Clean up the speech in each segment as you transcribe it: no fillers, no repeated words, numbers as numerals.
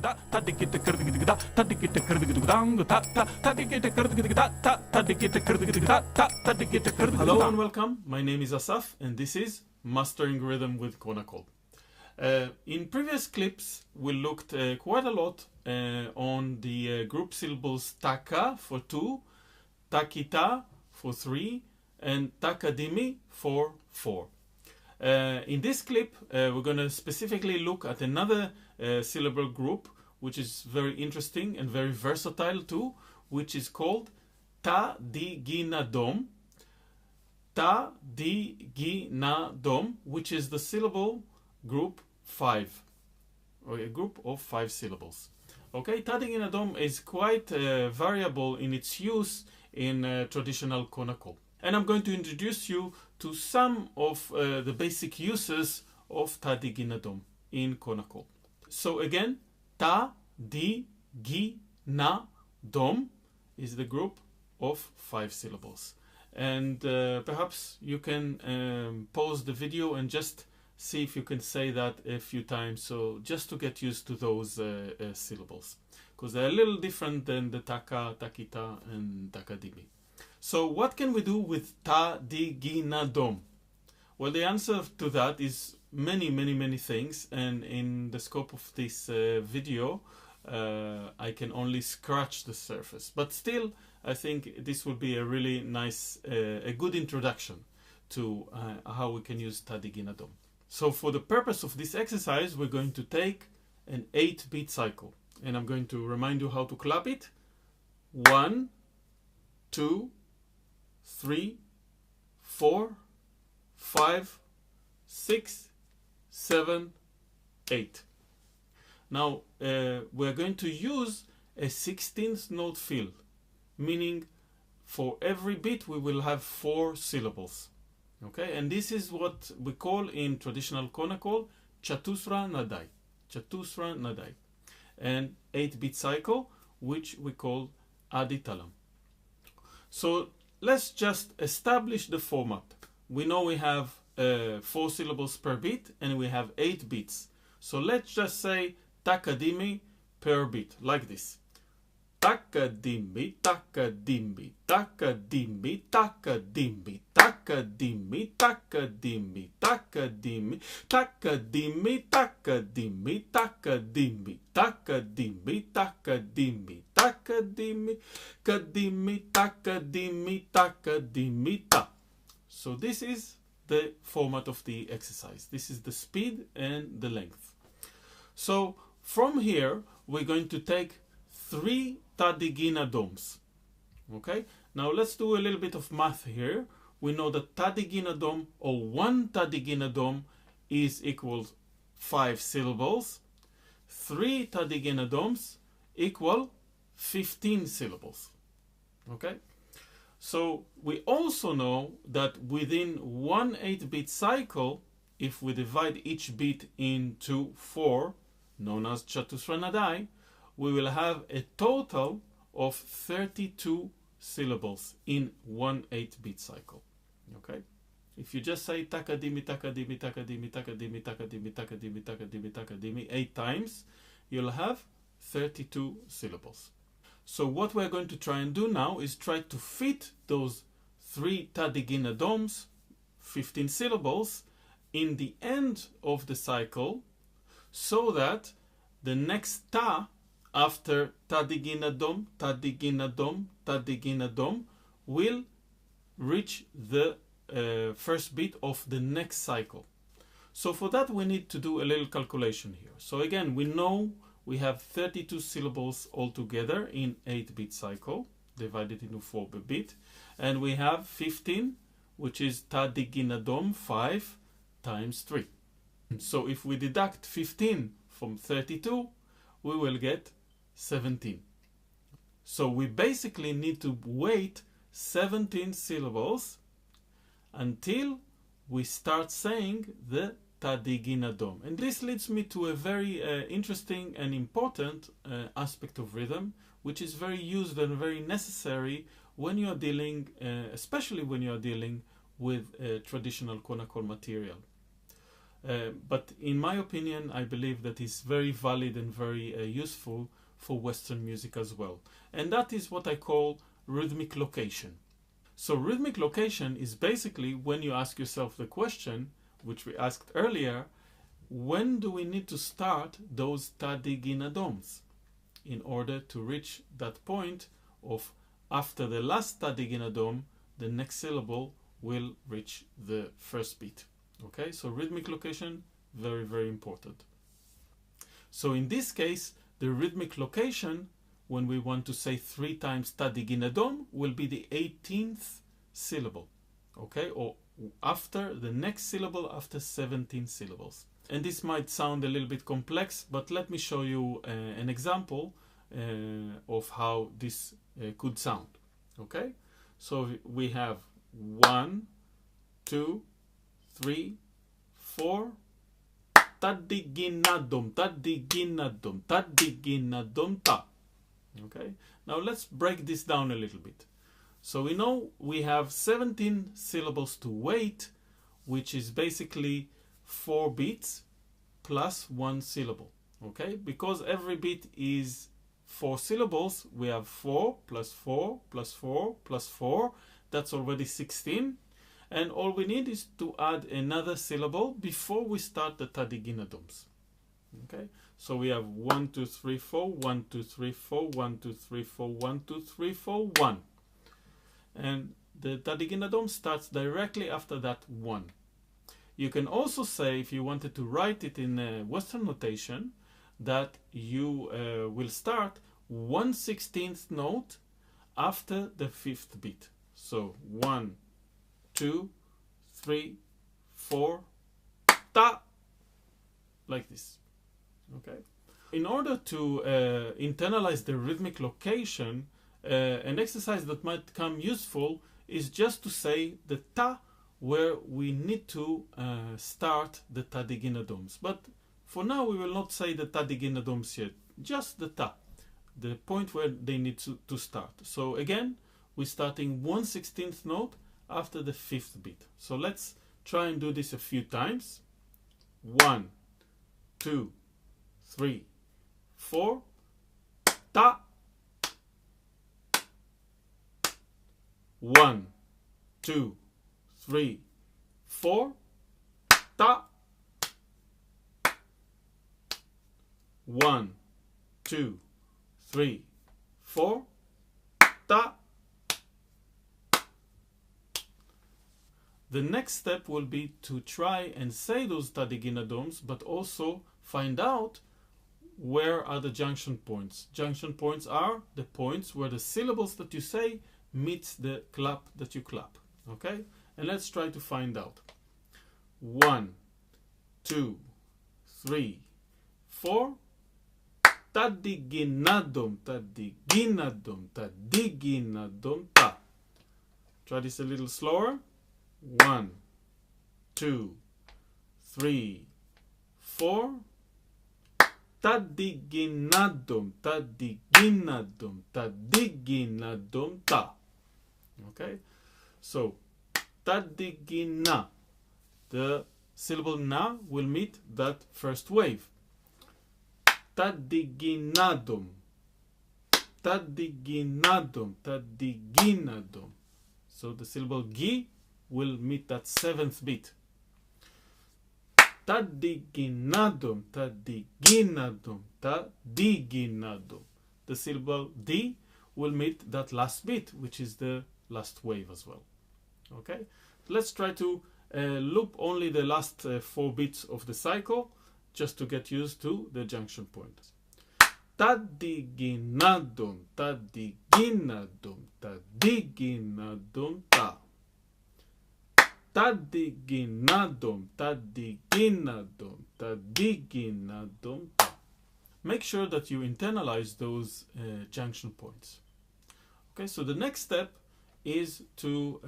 Hello and welcome. My name is Asaf and this is Mastering Rhythm with Konnakol. In previous clips we looked quite a lot on the group syllables taka for 2, takita for 3 and takadimi for 4. In this clip we're going to specifically look at another syllable group which is very interesting and very versatile too, which is called ta di gi na dom. Ta di gi na dom, which is the syllable group 5, or a group of 5 syllables. Okay, ta di gi na dom is quite variable in its use in traditional Konnakol. And I'm going to introduce you to some of the basic uses of ta di gi na dom in Konnakol. So again, ta di gi na dom is the group of 5 syllables. And perhaps you can pause the video and just see if you can say that a few times, so just to get used to those syllables, because they're a little different than the taka, takita and takadimi. So what can we do with ta di gi na dom? Well, the answer to that is many things, and in the scope of this video I can only scratch the surface, but still I think this will be a really nice, a good introduction to how we can use ta di gi na dom. So for the purpose of this exercise we're going to take an 8-beat cycle, and I'm going to remind you how to clap it. 1, 2, 3, 4, 5, 6, 7, 8. Now we're going to use a 16th note fill, meaning for every beat we will have 4 syllables. Okay, and this is what we call in traditional Konnakol chatusra nadai. Chatusra nadai. And 8-beat cycle, which we call aditalam. So let's just establish the format. We know we have 4 syllables per beat and we have 8 beats. So let's just say takadimi per beat, like this. Takadimi, takadimi, takadimi, takadimi, takadimi, takadimi, takadimi, takadimi, takadimi, takadimi, takadimi, takadimi, takadimi, kadimi, takadimi, takadimi, ta. So this is the format of the exercise. This is the speed and the length. So from here we're going to take 3 ta di gi na doms. Okay, now let's do a little bit of math here. We know that ta di gi na dom, or 1 ta di gi na dom, is equal 5 syllables. 3 ta di gi na doms equal 15 syllables. Okay, so we also know that within one 8-beat cycle, if we divide each beat into 4, known as chatusra nadai, we will have a total of 32 syllables in one 8-beat cycle. Okay, if you just say takadimi, takadimi, takadimi, takadimi, takadimi, takadimi, takadimi, takadimi 8 times, you'll have 32 syllables. So what we're going to try and do now is try to fit those 3 ta di gi na doms, 15 syllables, in the end of the cycle, so that the next ta after ta di gi na dom, ta di gi na dom, ta di gi na dom will reach the first beat of the next cycle. So for that we need to do a little calculation here. So again, we know we have 32 syllables altogether in 8-beat cycle, divided into 4 per beat, and we have 15, which is ta di gi na dom 5 times 3. So if we deduct 15 from 32, we will get 17. So we basically need to wait 17 syllables until we start saying the ta di gi na dom. And this leads me to a very interesting and important aspect of rhythm, which is very used and very necessary when you are dealing, especially when you are dealing with traditional Konnakol material. But in my opinion, I believe that is very valid and very useful for Western music as well. And that is what I call rhythmic location. So rhythmic location is basically when you ask yourself the question, which we asked earlier, when do we need to start those tadiginadons in order to reach that point of after the last tadiginadom, the next syllable will reach the first beat. Okay, so rhythmic location, very, very important. So in this case, the rhythmic location, when we want to say 3 times tadiginadom, will be the 18th syllable. Okay, or after the next syllable after 17 syllables. And this might sound a little bit complex, but let me show you an example of how this could sound. Okay, so we have 1, 2, 3, 4. Tadiginadom, tadiginadom, tadiginadom ta. Okay, now let's break this down a little bit. So we know we have 17 syllables to wait, which is basically 4 beats plus 1 syllable. Okay, because every beat is 4 syllables, we have 4 plus 4 plus 4 plus 4. That's already 16. And all we need is to add another syllable before we start the tadiginadums. Okay, so we have 1, 2, 3, 4, 1, 2, 3, 4, 1, 2, 3, 4, 1, 2, 3, 4, 1. And the tadiginadom starts directly after that 1. You can also say, if you wanted to write it in Western notation, that you will start 1/16th note after the 5th beat. So 1, 2, 3, 4, ta, like this. Okay. In order to internalize the rhythmic location, an exercise that might come useful is just to say the ta where we need to start the tadiginadons. But for now, we will not say the tadiginadons yet, just the ta, the point where they need to start. So again, we're starting 1/16th note after the 5th beat. So let's try and do this a few times. 1, 2, 3, 4, ta. 1, 2, 3, 4, ta. 1, 2, 3, 4, ta. The next step will be to try and say those tadiginadons, but also find out where are the junction points. Junction points are the points where the syllables that you say meets the clap that you clap. Okay? And let's try to find out. 1, 2, 3, 4. Tadiginadom, tadiginadom, tadiginadom, ta. Try this a little slower. 1, 2, 3, 4. Tadiginadom, tadiginadom, tadiginadom, ta. Okay, so tadigina, the syllable na will meet that first wave. Tadiginadom, tadiginadom, tadiginadom. So the syllable gi will meet that 7th beat. Tadiginadom, tadiginadom, tadiginadom. The syllable d will meet that last beat, which is the last wave as well. Okay, let's try to loop only the last 4 beats of the cycle, just to get used to the junction points. Tadiginadom, tadiginadom, tadiginadom, ta. Tadiginadom, tadiginadom, tadiginadom, ta. Make sure that you internalize those junction points. Okay, so the next step is to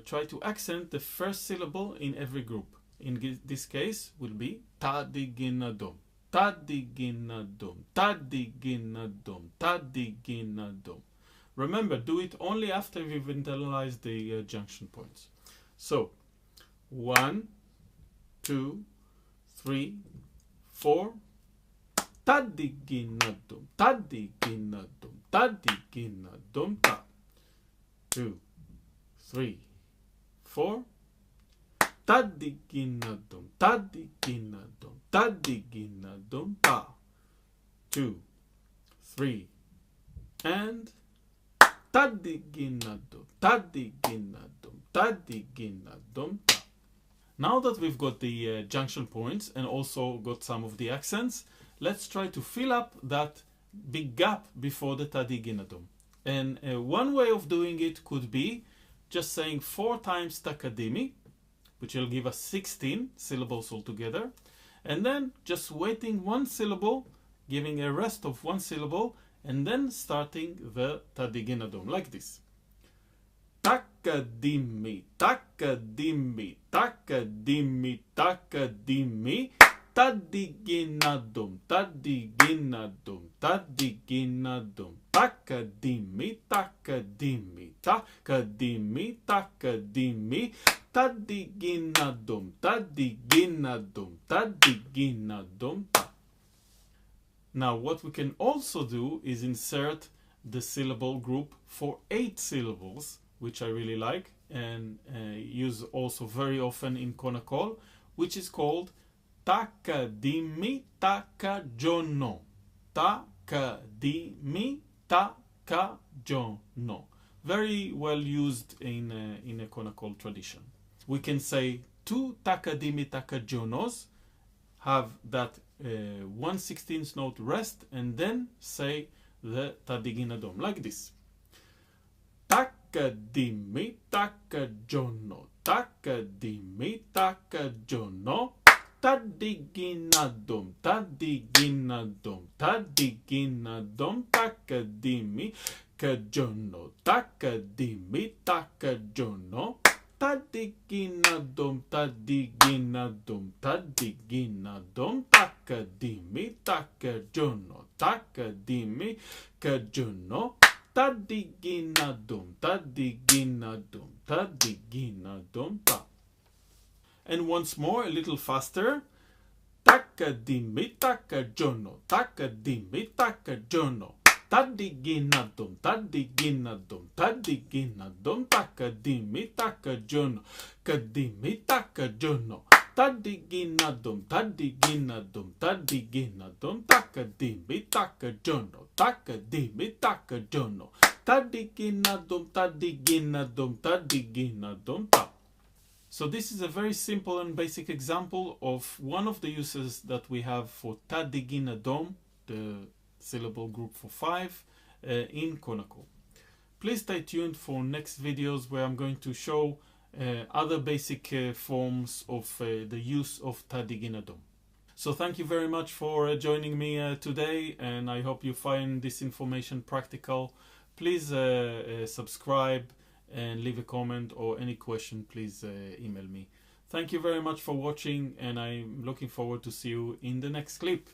try to accent the first syllable in every group. In this case will be tadiginadom, tadiginadom, tadiginadom, tadiginadom. Remember, do it only after you've internalized the junction points. So 1, 2, 3, 4. Tadiginadum, tadiginadum, tadiginadum, ta. 2, 3, 4. Tadiginadum, tadiginadum, tadiginadum, ta. 2, 3, and tadiginadum, tadiginadum, tadiginadum, ta. Now that we've got the junction points and also got some of the accents, let's try to fill up that big gap before the tadiginadum. And one way of doing it could be just saying 4 times takadimi, which will give us 16 syllables altogether, and then just waiting 1 syllable, giving a rest of 1 syllable, and then starting the tadiginadum like this. Takadimi, takadimi, takadimi, takadimi, tadiginadum, tadiginadum, tadiginadum, takadimi, takadimi, takadimi, takadimi, tadiginadum, tadiginadum, tadiginadum, ta. Now what we can also do is insert the syllable group for 8 syllables, which I really like and use also very often in Konnakol, which is called takadimi takajono. Takadimi takajono. Very well used in a Konnakol tradition. We can say 2 takadimi takajonos, have that 1/16 note rest, and then say the tadiginadum like this. Takadimi takajono, takadimi takajono, tadiginadum, tadiginadum, tadiginadum, takadimi kajono, takadimi takajono, tadiginadum, tadiginadum, tadiginadum, takadimi takajono, takadimi kajono, tadiginadum, tadiginadum, tadiginadum, ta. And once more, a little faster. Takadimi takajono, takadimi takajono, tadiginadum, tadiginadum, tadiginadum, takadimi takajono, kadimi takajono, tadiginadum, tadiginadum, tadiginadum, takadimi takajono, takadimi takajono, tadiginadum, tadiginadum, tadiginadum, ta. So this is a very simple and basic example of one of the uses that we have for tadiginadum, the syllable group for 5, in Konnakol. Please stay tuned for next videos where I'm going to show other basic forms of the use of tadiginadum. So thank you very much for joining me today, and I hope you find this information practical. Please subscribe and leave a comment, or any question, please email me. Thank you very much for watching, and I'm looking forward to see you in the next clip.